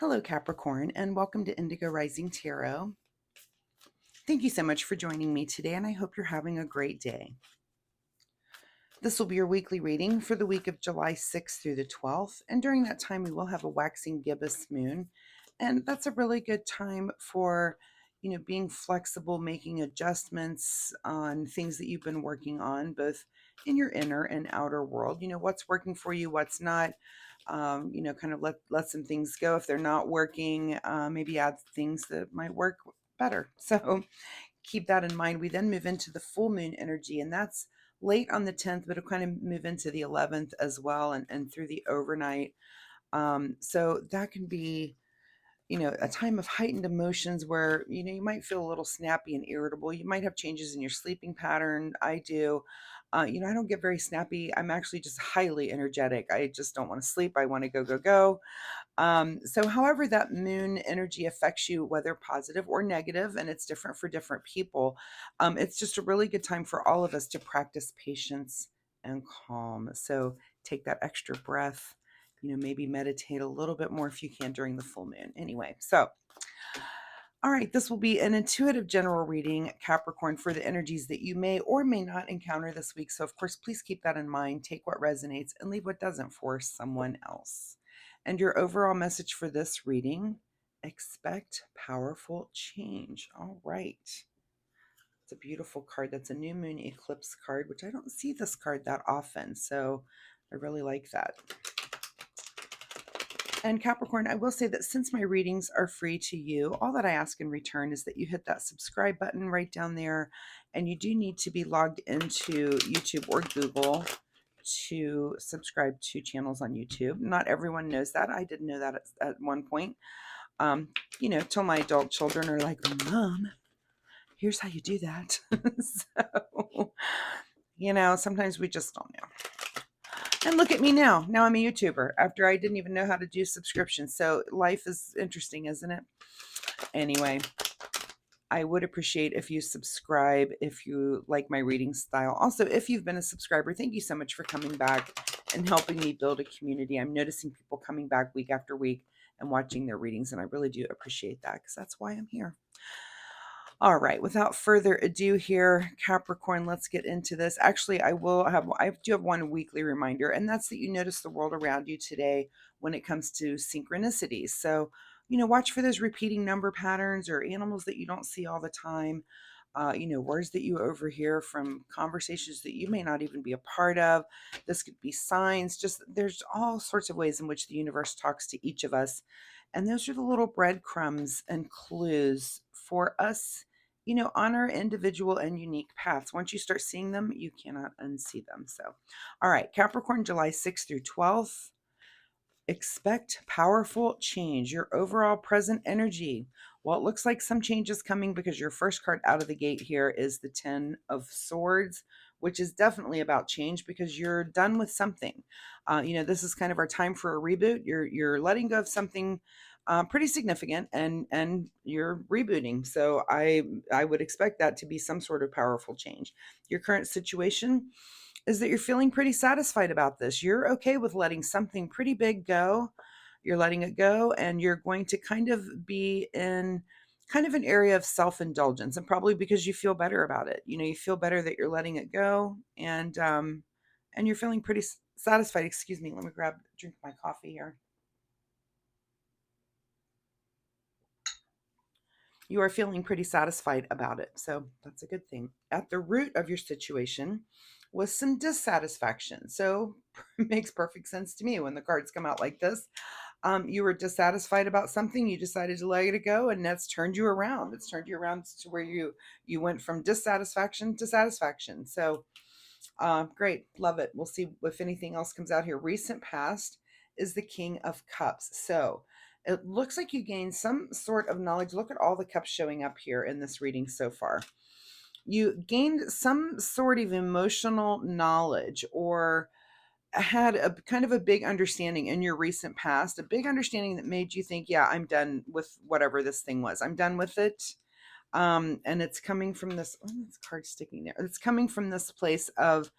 Hello, Capricorn, and welcome to Indigo Rising Tarot. Thank you so much for joining me today, and I hope you're having a great day. This will be your weekly reading for the week of July 6th through the 12th, and during that time, we will have a waxing gibbous moon, and that's a really good time for being flexible, making adjustments on things that you've been working on, both in your inner and outer world. What's working for you, what's not. Kind of let some things go if they're not working. Maybe add things that might work better. So keep that in mind. We then move into the full moon energy, and that's late on the 10th, but it'll kind of move into the 11th as well, and through the overnight. So that can be a time of heightened emotions where, you might feel a little snappy and irritable. You might have changes in your sleeping pattern. I do. I don't get very snappy. I'm actually just highly energetic. I just don't want to sleep. I want to go, go, go. So however that moon energy affects you, whether positive or negative, and it's different for different people, it's just a really good time for all of us to practice patience and calm. So take that extra breath, maybe meditate a little bit more if you can during the full moon. Anyway, so all right, this will be an intuitive general reading, Capricorn, for the energies that you may or may not encounter this week. So, of course, please keep that in mind. Take what resonates and leave what doesn't for someone else. And your overall message for this reading: expect powerful change. All right. It's a beautiful card. That's a new moon eclipse card, which I don't see this card that often. So I really like that. And Capricorn, I will say that since my readings are free to you, all that I ask in return is that you hit that subscribe button right down there. And you do need to be logged into YouTube or Google to subscribe to channels on YouTube. Not everyone knows that. I didn't know that at one point. Till my adult children are like, Mom, here's how you do that. So, sometimes we just don't know. And look at me now. Now I'm a YouTuber after I didn't even know how to do subscriptions. So life is interesting, isn't it? Anyway, I would appreciate if you subscribe if you like my reading style. Also, if you've been a subscriber, thank you so much for coming back and helping me build a community. I'm noticing people coming back week after week and watching their readings, and I really do appreciate that because that's why I'm here. All right, without further ado here, Capricorn, let's get into this. Actually, I do have one weekly reminder, and that's that you notice the world around you today when it comes to synchronicities. So, watch for those repeating number patterns or animals that you don't see all the time. Words that you overhear from conversations that you may not even be a part of. This could be signs. Just there's all sorts of ways in which the universe talks to each of us. And those are the little breadcrumbs and clues for us on our individual and unique paths. Once you start seeing them, you cannot unsee them. So, all right, Capricorn, July 6th through 12th. Expect powerful change. Your overall present energy. Well, it looks like some change is coming because your first card out of the gate here is the 10 of Swords, which is definitely about change because you're done with something. This is kind of our time for a reboot. You're letting go of something pretty significant, and you're rebooting. So I would expect that to be some sort of powerful change. Your current situation is that you're feeling pretty satisfied about this. You're okay with letting something pretty big go. You're letting it go, and you're going to kind of be in kind of an area of self-indulgence, and probably because you feel better about it. You feel better that you're letting it go, and you're feeling pretty satisfied. Excuse me, let me drink my coffee here. You are feeling pretty satisfied about it. So that's a good thing. At the root of your situation was some dissatisfaction. So it makes perfect sense to me when the cards come out like this. You were dissatisfied about something, you decided to let it go, and that's turned you around. It's turned you around to where you went from dissatisfaction to satisfaction. So great, love it. We'll see if anything else comes out here. Recent past is the King of Cups. So it looks like you gained some sort of knowledge. Look at all the cups showing up here in this reading so far. You gained some sort of emotional knowledge, or had a kind of a big understanding in your recent past, a big understanding that made you think, yeah, I'm done with whatever this thing was. I'm done with it. And it's coming from this card sticking there. It's coming from this place of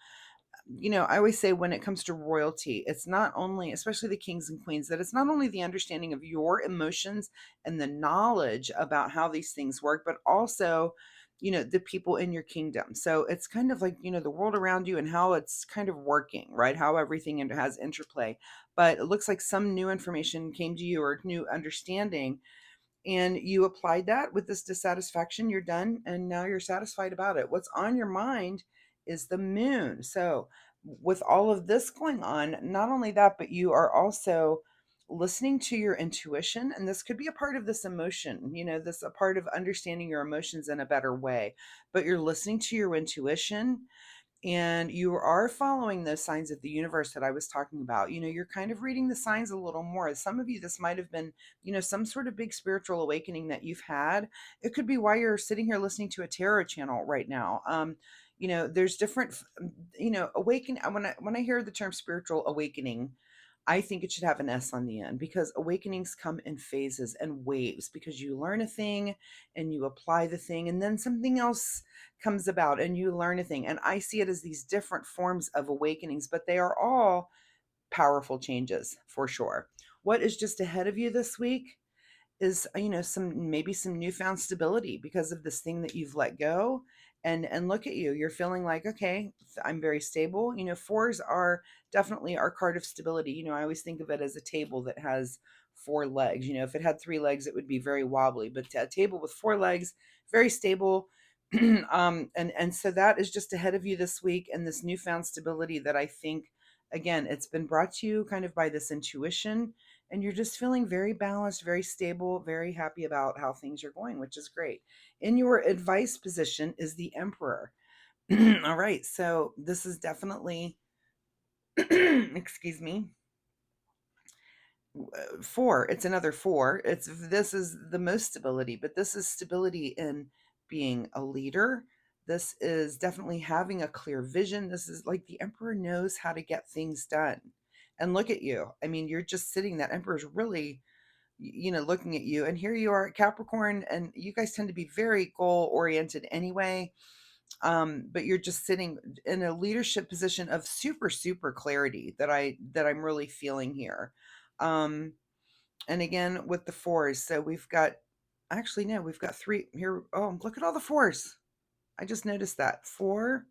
you know, I always say when it comes to royalty, it's not only, especially the kings and queens, that it's not only the understanding of your emotions and the knowledge about how these things work, but also, you know, the people in your kingdom. So it's kind of like, you know, the world around you and how it's kind of working, right? How everything has interplay. But it looks like some new information came to you or new understanding, and you applied that with this dissatisfaction. You're done, and now you're satisfied about it. What's on your mind is the moon. So with all of this going on, not only that, but you are also listening to your intuition, and this could be a part of this emotion, you know, this a part of understanding your emotions in a better way. But you're listening to your intuition, and you are following those signs of the universe that I was talking about. You know, you're kind of reading the signs a little more. Some of you, this might have been, you know, some sort of big spiritual awakening that you've had. It could be why you're sitting here listening to a tarot channel right now. You know, there's different, you know, awaken. When I hear the term spiritual awakening, I think it should have an S on the end, because awakenings come in phases and waves, because you learn a thing and you apply the thing, and then something else comes about and you learn a thing. And I see it as these different forms of awakenings, but they are all powerful changes for sure. What is just ahead of you this week is, you know, some, maybe some newfound stability because of this thing that you've let go. And look at you, you're feeling like, okay, I'm very stable. You know, fours are definitely our card of stability. You know, I always think of it as a table that has four legs. You know, if it had three legs it would be very wobbly, but a table with four legs, very stable. And so that is just ahead of you this week, and this newfound stability that I think, again, it's been brought to you kind of by this intuition, and you're just feeling very balanced, very stable, very happy about how things are going, which is great. In your advice position is the Emperor. All right, so this is definitely, excuse me, four. It's another four. It's, this is the most stability, but this is stability in being a leader. This is definitely having a clear vision. This is like the Emperor knows how to get things done. And look at you. I mean, you're just sitting, that Emperor's really, you know, looking at you, and here you are at Capricorn, and you guys tend to be very goal oriented anyway. But you're just sitting in a leadership position of super clarity that I'm really feeling here. um and again with the fours, so we've got, actually no, we've got three here. Oh, look at all the fours. I just noticed that. Four,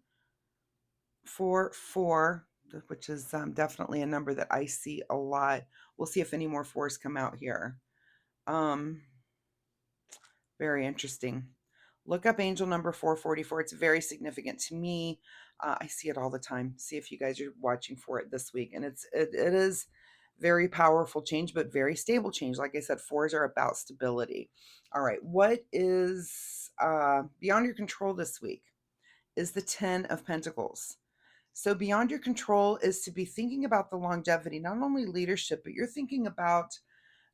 which is definitely a number that I see a lot. We'll see if any more fours come out here. um Very interesting. Look up angel number 444. It's very significant to me. I see it all the time. See if you guys are watching for it this week. And it is very powerful change, but very stable change. Like I said, fours are about stability. All right. What is beyond your control this week is the 10 of Pentacles. So beyond your control is to be thinking about the longevity, not only leadership, but you're thinking about,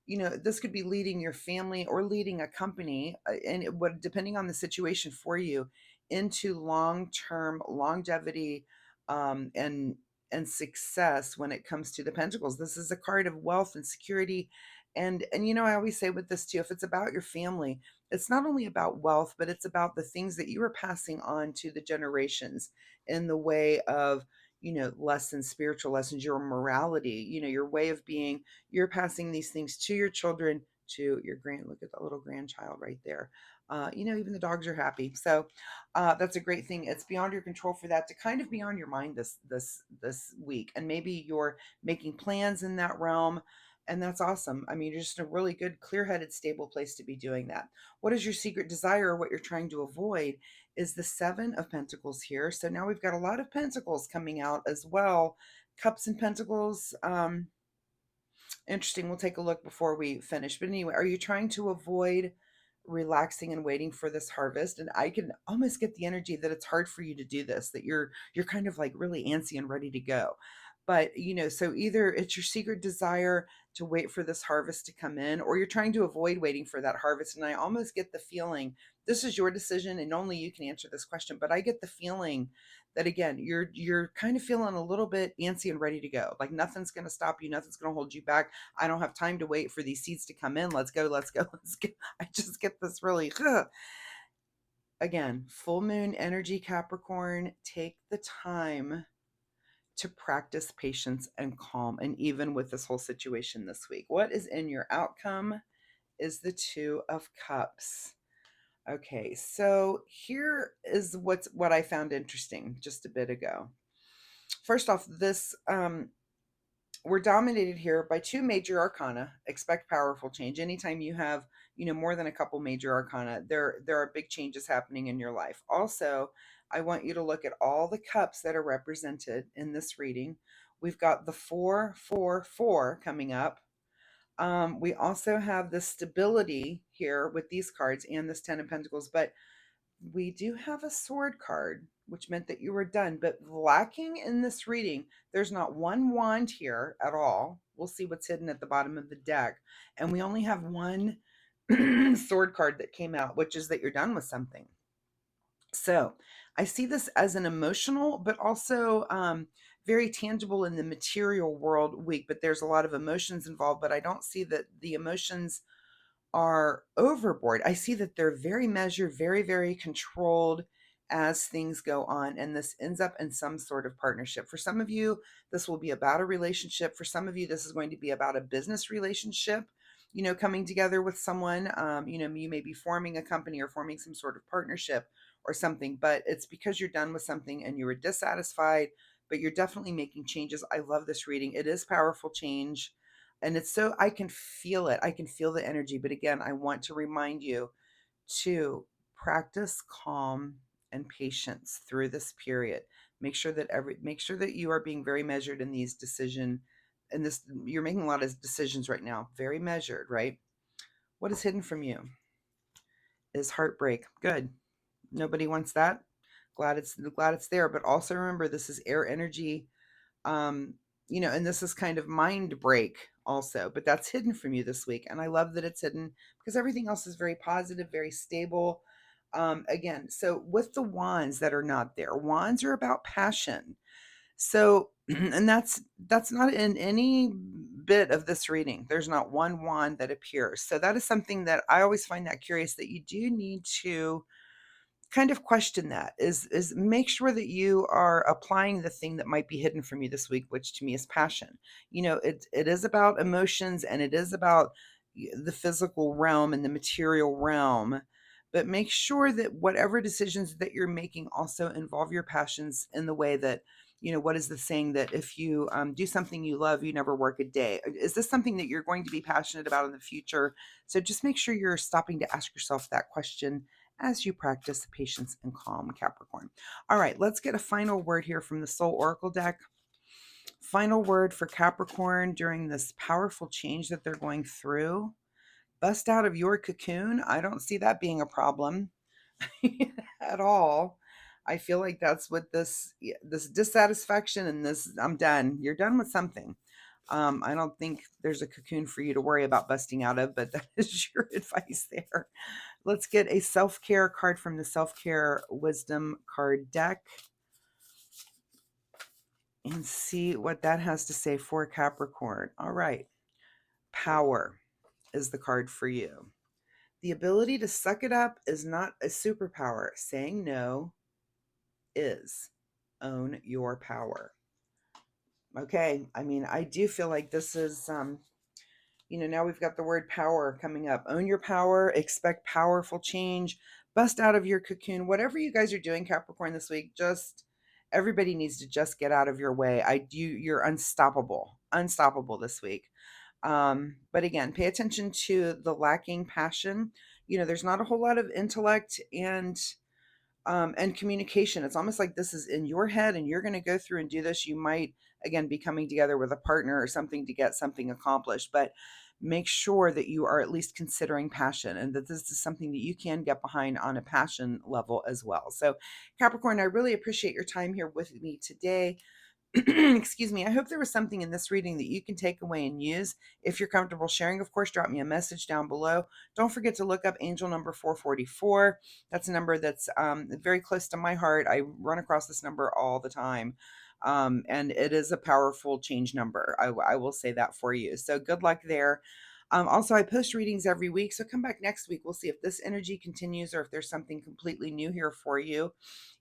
you know, this could be leading your family or leading a company, and it would, depending on the situation for you, into long-term longevity, and success when it comes to the pentacles. This is a card of wealth and security. And you know, I always say with this too, if it's about your family, it's not only about wealth, but it's about the things that you are passing on to the generations in the way of, you know, lessons, spiritual lessons, your morality, you know, your way of being. You're passing these things to your children, to your look at the little grandchild right there. You know, even the dogs are happy. So that's a great thing. It's beyond your control for that to kind of be on your mind this week, and maybe you're making plans in that realm. And that's awesome. I mean, you're just in a really good, clear-headed, stable place to be doing that. What is your secret desire, or what you're trying to avoid, is the 7 of Pentacles here. So now we've got a lot of Pentacles coming out as well. Cups and Pentacles. Interesting. We'll take a look before we finish. But anyway, are you trying to avoid relaxing and waiting for this harvest? And I can almost get the energy that it's hard for you to do this, that you're kind of like really antsy and ready to go. But, you know, so either it's your secret desire to wait for this harvest to come in, or you're trying to avoid waiting for that harvest. And I almost get the feeling, this is your decision and only you can answer this question, but I get the feeling that, again, you're kind of feeling a little bit antsy and ready to go. Like nothing's going to stop you, nothing's going to hold you back. I don't have time to wait for these seeds to come in. Let's go, let's go, let's go. I just get this really, again, full moon energy, Capricorn. Take the time to practice patience and calm, and even with this whole situation this week. What is in your outcome is the Two of Cups. Okay, so here is what I found interesting just a bit ago. First off, this we're dominated here by two major arcana. Expect powerful change. Anytime you have, more than a couple major arcana, there are big changes happening in your life. Also, I want you to look at all the cups that are represented in this reading. We've got the 444 coming up. We also have the stability here with these cards and this 10 of Pentacles, but we do have a sword card, which meant that you were done. But lacking in this reading, there's not one wand here at all. We'll see what's hidden at the bottom of the deck. And we only have one sword card that came out, which is that you're done with something. So I see this as an emotional, but also very tangible in the material world week. But there's a lot of emotions involved, but I don't see that the emotions are overboard. I see that they're very measured, very, very controlled as things go on. And this ends up in some sort of partnership. For some of you, this will be about a relationship. For some of you, this is going to be about a business relationship, coming together with someone. You may be forming a company or forming some sort of partnership or something, but it's because you're done with something and you were dissatisfied, but you're definitely making changes. I love this reading. It is powerful change. And it's so, I can feel it. I can feel the energy. But again, I want to remind you to practice calm and patience through this period. Make sure that you are being very measured in these you're making a lot of decisions right now. Very measured, right? What is hidden from you is heartbreak. Good. Nobody wants that. Glad it's there. But also remember, this is air energy. And this is kind of mind break also, but that's hidden from you this week. And I love that it's hidden because everything else is very positive, very stable. Again, so with the wands that are not there, wands are about passion. So, and that's not in any bit of this reading. There's not one wand that appears. So that is something that I always find that curious, that you do need to kind of question that is make sure that you are applying the thing that might be hidden from you this week, which to me is passion. It is about emotions, and it is about the physical realm and the material realm, but make sure that whatever decisions that you're making also involve your passions in the way that, what is the saying, that if you do something you love, you never work a day. Is this something that you're going to be passionate about in the future? So just make sure you're stopping to ask yourself that question as you practice patience and calm, Capricorn. All right, let's get a final word here from the Soul Oracle deck. Final word for Capricorn during this powerful change that they're going through. Bust out of your cocoon. I don't see that being a problem at all. I feel like that's what this dissatisfaction and this, I'm done. You're done with something. I don't think there's a cocoon for you to worry about busting out of, but that is your advice there. Let's get a self-care card from the Self-Care Wisdom card deck and see what that has to say for Capricorn. All right. Power is the card for you. The ability to suck it up is not a superpower. Saying no is. Own your power. Okay. I mean, I do feel like this is, now we've got the word power coming up. Own your power, expect powerful change, bust out of your cocoon. Whatever you guys are doing, Capricorn, this week, just everybody needs to just get out of your way. You're unstoppable this week. But again, pay attention to the lacking passion. There's not a whole lot of intellect and communication. It's almost like this is in your head and you're going to go through and do this. You might, again, be coming together with a partner or something to get something accomplished, but make sure that you are at least considering passion and that this is something that you can get behind on a passion level as well. So Capricorn, I really appreciate your time here with me today. Excuse me. I hope there was something in this reading that you can take away and use. If you're comfortable sharing, of course, drop me a message down below. Don't forget to look up angel number 444. That's a number that's very close to my heart. I run across this number all the time. And it is a powerful change number. I will say that for you. So good luck there. Also, I post readings every week, so come back next week. We'll see if this energy continues or if there's something completely new here for you.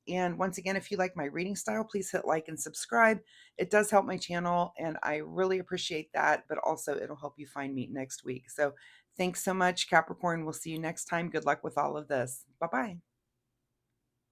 And once again, if you like my reading style, please hit like and subscribe. It does help my channel, and I really appreciate that, but also it'll help you find me next week. So thanks so much, Capricorn. We'll see you next time. Good luck with all of this. Bye-bye.